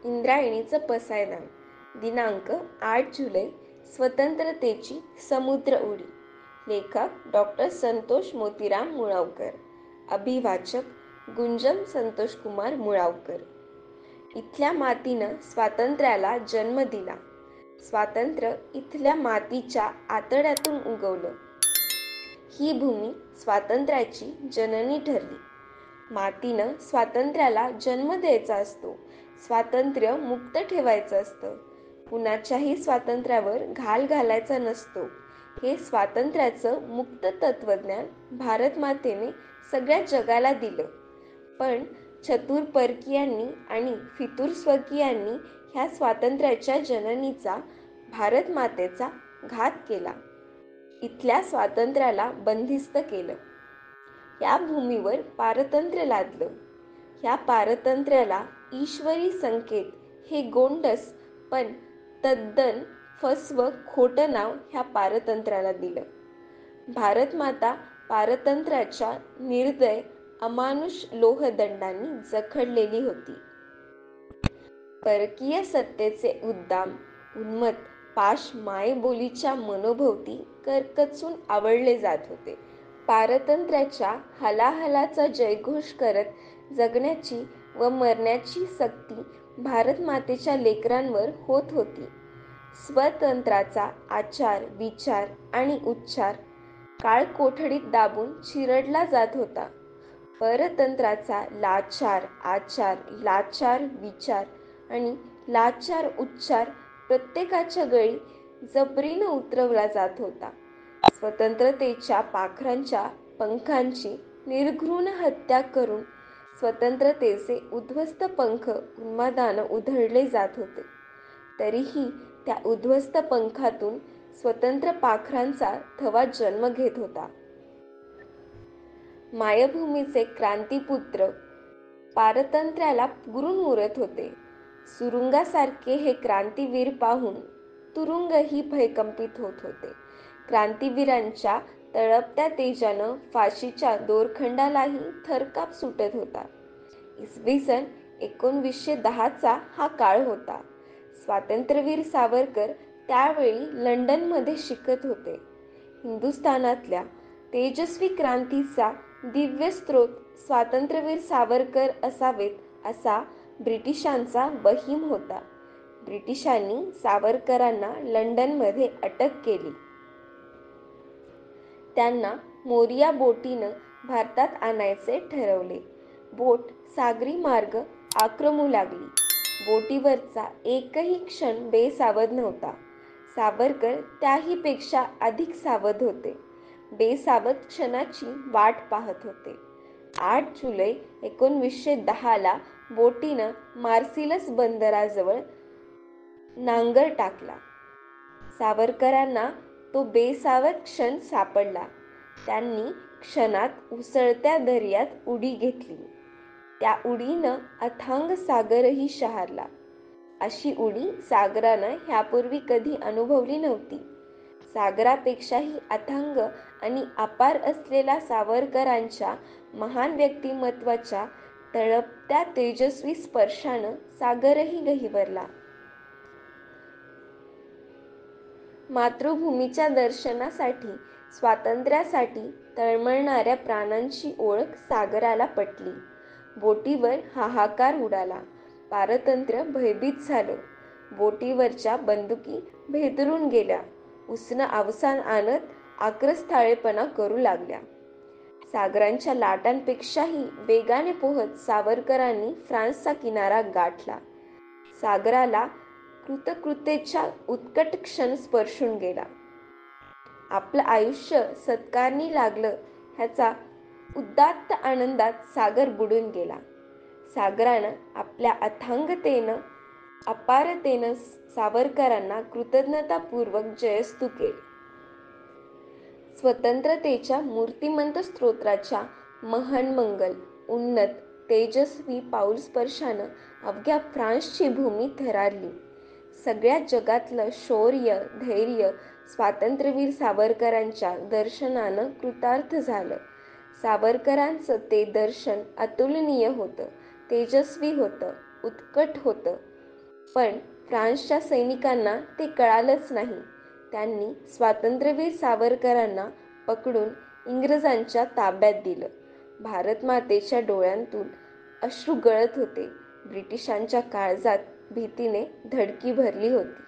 इंद्रायणीचं पसायदान. दिनांक 8 जुलै. स्वतंत्रतेची समुद्र उडी. लेखक डॉक्टर संतोष मोतीराम मुळावकर. अभिवाचक गुंजन संतोषकुमार मुळावकर. इथल्या मातीनं स्वातंत्र्याला जन्म दिला. स्वातंत्र्य इथल्या मातीच्या आतड्यातून उगवलं. ही भूमी स्वातंत्र्याची जननी ठरली. मातीनं स्वातंत्र्याला जन्म द्यायचा असतो. स्वातंत्र्य मुक्त ठेवायचं असतं. कुणाच्याही स्वातंत्र्यावर घाल घालायचा नसतो. हे स्वातंत्र्याचं मुक्त तत्त्वज्ञान भारतमातेने सगळ्या जगाला दिलं. पण चतुर परकीयांनी आणि फितूर स्वकीयांनी ह्या स्वातंत्र्याच्या जननीचा, भारतमातेचा घात केला. इथल्या स्वातंत्र्याला बंदिस्त केलं. या भूमीवर पारतंत्र्य लादलं. ह्या पारतंत्र्याला ईश्वरी संकेत हे गोंडस पण तद्दन फसवं खोटं नाव ह्या पारतंत्र्याला दिलं. भारतमाता पारतंत्र्याच्या निर्दय अमानुष लोहदंडांनी जखडलेली होती. परकीय सत्तेचे उद्दाम उन्मत्त पाश मायबोलीच्या मनोभोवती करकचून आवळले जात होते. पारतंत्र्याच्या हलाहलाचा जयघोष करत जगण्याची व मरण्याची सक्ती भारतमातेच्या लेकरांवर होत होती. स्वतंत्राचा आचार विचार आणि उच्चार काळकोठडीत दाबून चिरडला जात होता. परतंत्राचा लाचार आचार लाचार विचार आणि लाचार उच्चार प्रत्येकाच्या गळी जबरीनं उतरवला जात होता. स्वतंत्रतेच्या पाखरांच्या पंखांची निर्घृण हत्या करून स्वतंत्रतेचे उद्ध्वस्त पंख उन्मादानं उधळले जात होते. तरीही त्या उद्ध्वस्त पंखातून स्वतंत्र पाखरांचा थवा जन्म घेत होता. मायभूमीचे क्रांतिपुत्र पारतंत्र्याला पुरून उरत होते. सुरुंगासारखे हे क्रांतिवीर पाहून तुरुंगही भयकंपित होत होते. क्रांतिवीरांच्या तळपत्या तेजानं फाशीच्या दोरखंडालाही थरकाप सुटत होता. इसवी सन 1910चा हा काळ होता. स्वातंत्र्यवीर सावरकर त्यावेळी लंडनमध्ये शिकत होते. हिंदुस्थानातल्या तेजस्वी क्रांतीचा दिव्य स्रोत स्वातंत्र्यवीर सावरकर असावेत असा ब्रिटिशांचा बहीम होता. ब्रिटिशांनी सावरकरांना लंडनमध्ये अटक केली. त्यांना मोरिया बोटीनं भारतात आणायचे ठरवले. बोट सागरी मार्ग आक्रमू लागली. बोटीवरचा एकही क्षण बेसावध नव्हता. सावरकर त्याहीपेक्षा अधिक सावध होते. बेसावध क्षणाची वाट पाहत होते. 8 जुलै 1910ला बोटीनं मार्सिलस बंदराजवळ नांगर टाकला. सावरकरांना तो बेसावध क्षण सापडला. त्यांनी क्षणात उसळत्या दर्यात उडी घेतली. त्या उडीनं अथांग सागरही शहारला. अशी उडी सागरानं ह्यापूर्वी कधी अनुभवली नव्हती. सागरापेक्षाही अथांग आणि अपार असलेल्या सावरकरांच्या महान व्यक्तिमत्वाच्या तळपत्या तेजस्वी स्पर्शानं सागरही गहिवरला. मातृभूमीच्या दर्शनासाठी स्वातंत्र्यासाठी तळमळणाऱ्या प्राणांची ओळख सागराला पटली. बोटीवर हाहाकार उडाला. पारतंत्र्य भयभीत झालं. बोटीवरच्या बंदुकी भेदरून गेल्या. उसनं अवसान आणत आक्रस्ताळेपणा करू लागल्या. सागरांच्या लाटांपेक्षाही वेगाने पोहत सावरकरांनी फ्रान्सचा किनारा गाठला. सागराला कृतकृत्येचा उत्कट क्षण स्पर्शून गेला. आपलं आयुष्य सत्कारणी लागलं ह्याचा उदात्त आनंदात सागर बुडून गेला. सागरानं आपल्या अथांगतेनं अपारतेनं सावरकरांना कृतज्ञतापूर्वक जयस्तु केले. स्वतंत्रतेच्या मूर्तिमंत स्तोत्राच्या महन्मंगल उन्नत तेजस्वी पाऊलस्पर्शानं अवघ्या फ्रान्सची भूमी थरारली. सगळ्या जगातलं शौर्य धैर्य स्वातंत्र्यवीर सावरकरांच्या दर्शनानं कृतार्थ झालं. सावरकरांचं ते दर्शन अतुलनीय होतं, तेजस्वी होतं, उत्कट होतं. पण फ्रान्सच्या सैनिकांना ते कळालंच नाही. त्यांनी स्वातंत्र्यवीर सावरकरांना पकडून इंग्रजांच्या ताब्यात दिलं. भारतमातेच्या डोळ्यांतून अश्रू गळत होते. ब्रिटिशांच्या काळजात भीतीने धडकी भरली होती.